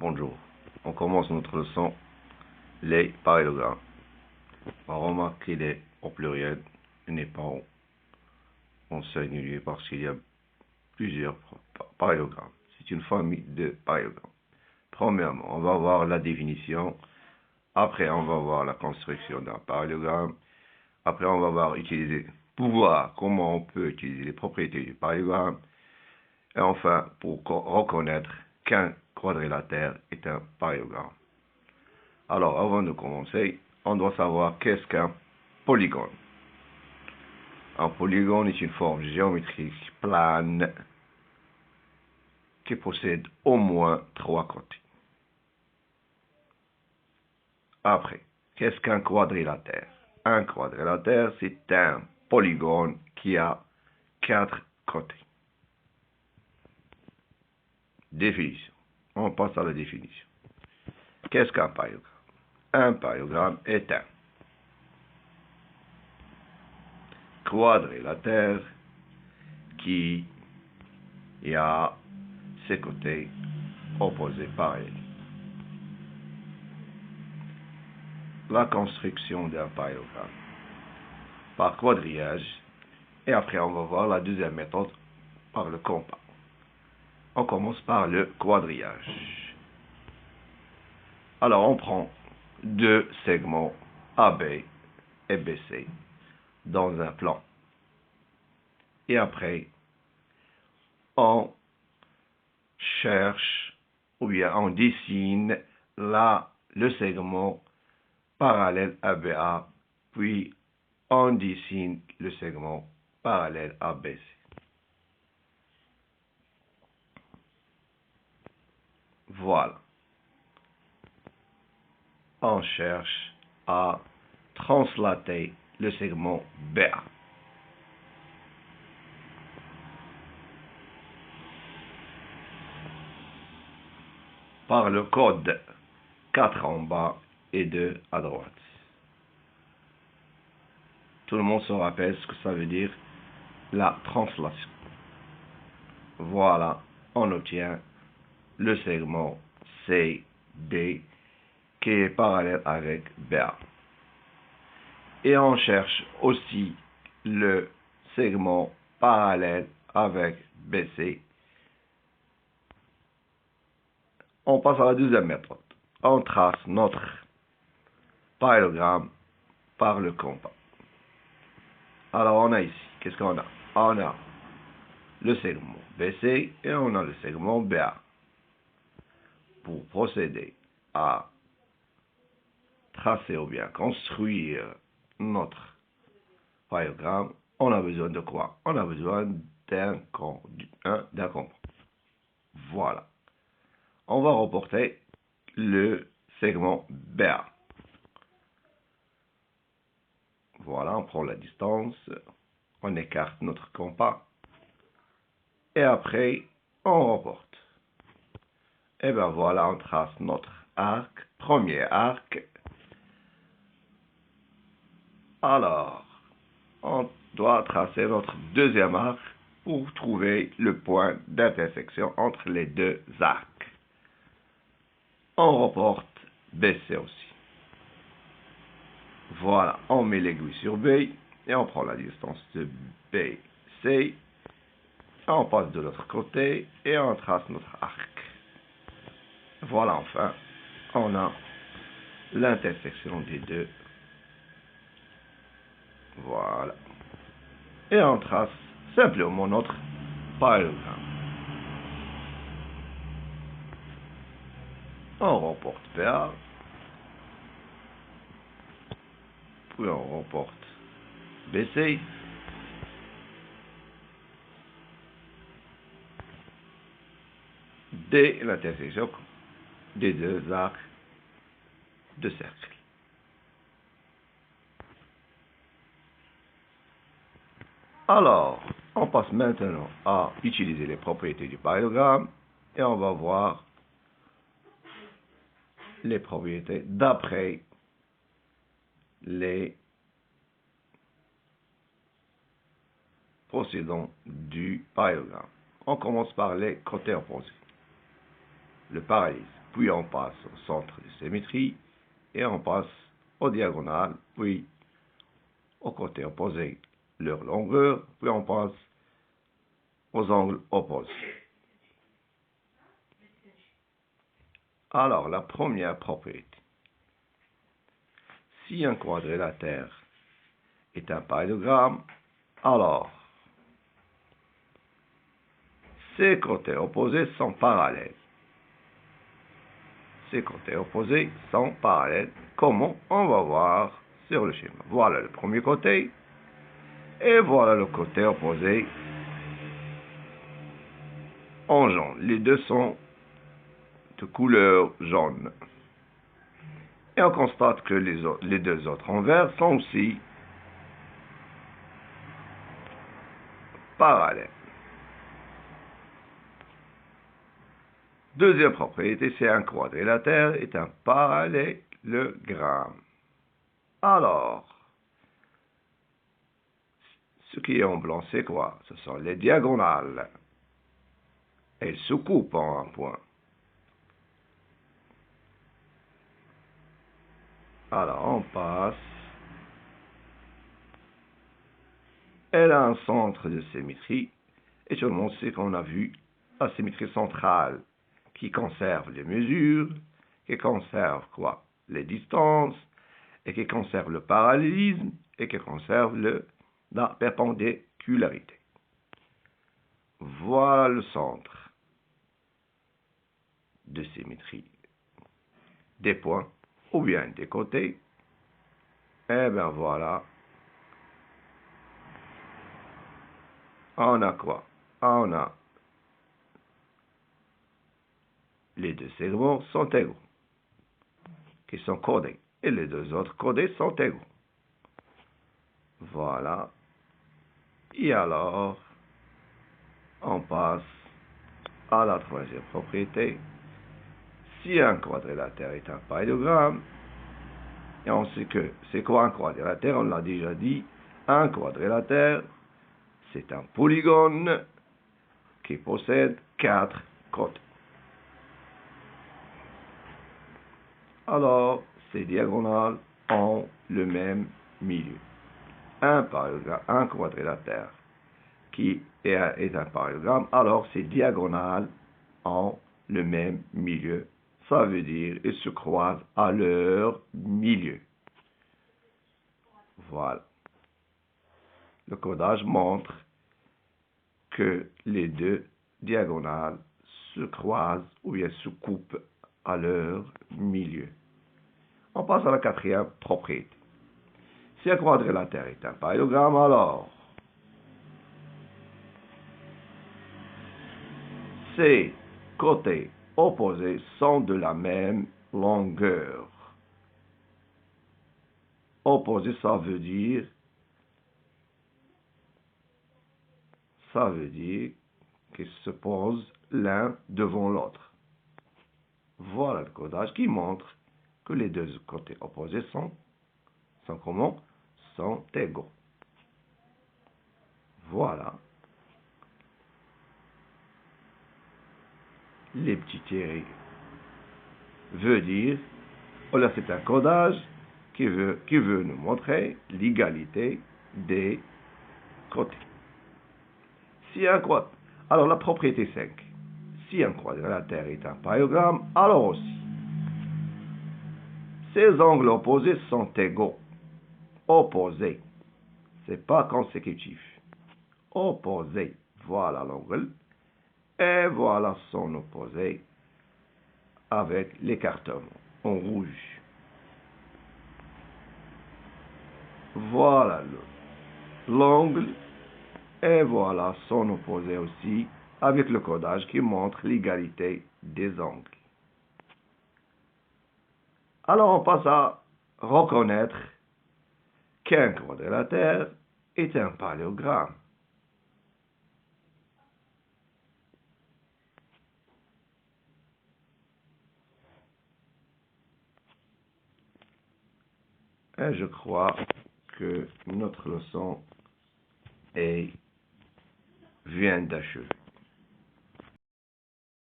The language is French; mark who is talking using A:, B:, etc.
A: Bonjour. On commence notre leçon, les parallélogrammes. On remarque qu'il est au pluriel, il n'est pas en singulier parce qu'il y a plusieurs parallélogrammes. C'est une famille de parallélogrammes. Premièrement, on va voir la définition. Après, on va voir la construction d'un parallélogramme. Après, on va voir comment on peut utiliser les propriétés du parallélogramme. Et enfin, pour reconnaître qu'un quadrilatère est un parallélogramme. Alors, avant de commencer, on doit savoir qu'est-ce qu'un polygone. Un polygone est une forme géométrique plane qui possède au moins 3 côtés. Après, qu'est-ce qu'un quadrilatère? Un quadrilatère, c'est un polygone qui a 4 côtés. Définition. On passe à la définition. Qu'est-ce qu'un parallélogramme? Un parallélogramme est un quadrilatère qui a ses côtés opposés parallèles. La construction d'un parallélogramme par quadrillage, et après on va voir la deuxième méthode par le compas. On commence par le quadrillage. Alors on prend deux segments AB et BC dans un plan. Et après, on cherche ou bien on dessine le segment parallèle à BA, puis on dessine le segment parallèle à BC. Voilà. On cherche à translater le segment BA. Par le code 4 en bas et 2 à droite. Tout le monde se rappelle ce que ça veut dire, la translation. Voilà, on obtient le segment CD qui est parallèle avec BA. Et on cherche aussi le segment parallèle avec BC. On passe à la deuxième méthode. On trace notre parallélogramme par le compas. Alors on a ici, qu'est-ce qu'on a? On a le segment BC et on a le segment BA. Pour procéder à tracer ou bien construire notre parallélogramme, on a besoin de quoi? On a besoin d'un compas. Voilà. On va reporter le segment BA. Voilà, on prend la distance, on écarte notre compas, et après, on reporte. Et bien voilà, on trace notre arc, premier arc. Alors, on doit tracer notre deuxième arc pour trouver le point d'intersection entre les deux arcs. On reporte BC aussi. Voilà, on met l'aiguille sur B et on prend la distance de BC. On passe de l'autre côté et on trace notre arc. Voilà, enfin, on a l'intersection des deux. Voilà. Et on trace simplement notre parallélogramme. On reporte BA. Puis on reporte BC. Dès l'intersection des deux arcs de cercle. Alors, on passe maintenant à utiliser les propriétés du parallélogramme et on va voir les propriétés d'après les procédants du parallélogramme. On commence par les côtés opposés. Le parallélisme. puis on passe au centre de symétrie, et on passe aux diagonales, puis au côté opposé leur longueur, puis on passe aux angles opposés. Alors, la première propriété. Si un quadrilatère est un parallélogramme, alors ses côtés opposés sont parallèles. Ces côtés opposés sont parallèles. Comment? On va voir sur le schéma. Voilà le premier côté et voilà le côté opposé en jaune. Les deux sont de couleur jaune. Et on constate que les deux autres en vert sont aussi parallèles. Deuxième propriété, c'est un quadrilatère est un parallélogramme. Alors, ce qui est en blanc, c'est quoi? Ce sont les diagonales. Elles se coupent en un point. Alors, on passe. Elle a un centre de symétrie. Et tout le monde sait qu'on a vu la symétrie centrale qui conserve les mesures, qui conserve quoi? Les distances, et qui conserve le parallélisme, et qui conserve la perpendicularité. Voilà le centre de symétrie des points, ou bien des côtés. Et bien voilà. On a quoi? On a les deux segments sont égaux, qui sont codés, et les deux autres codés sont égaux. Voilà. Et alors, on passe à la troisième propriété. Si un quadrilatère est un parallélogramme, et on sait que c'est quoi un quadrilatère? On l'a déjà dit. Un quadrilatère, c'est un polygone qui possède 4 côtés. Alors, ces diagonales ont le même milieu. Un quadrilatère qui est un parallélogramme, alors ces diagonales ont le même milieu. Ça veut dire ils se croisent à leur milieu. Voilà. Le codage montre que les deux diagonales se croisent ou bien se coupent à leur milieu. On passe à la quatrième propriété. Si un quadrilatère est un parallélogramme, alors ses côtés opposés sont de la même longueur. Opposé, ça veut dire qu'ils se posent l'un devant l'autre. Voilà le codage qui montre que les deux côtés opposés sont comment? Sont égaux. Voilà. Les petits tirés veut dire, voilà, c'est un codage qui veut nous montrer l'égalité des côtés. Alors la propriété 5. Si un quadrilatère est un parallélogramme, alors aussi, ces angles opposés sont égaux. Opposés. C'est pas consécutif. Opposé. Voilà l'angle. Et voilà son opposé avec l'écartement en rouge. Voilà l'angle. Et voilà son opposé aussi avec le codage qui montre l'égalité des angles. Alors on passe à reconnaître qu'un quadrilatère est un parallélogramme. Et je crois que notre leçon vient d'achever.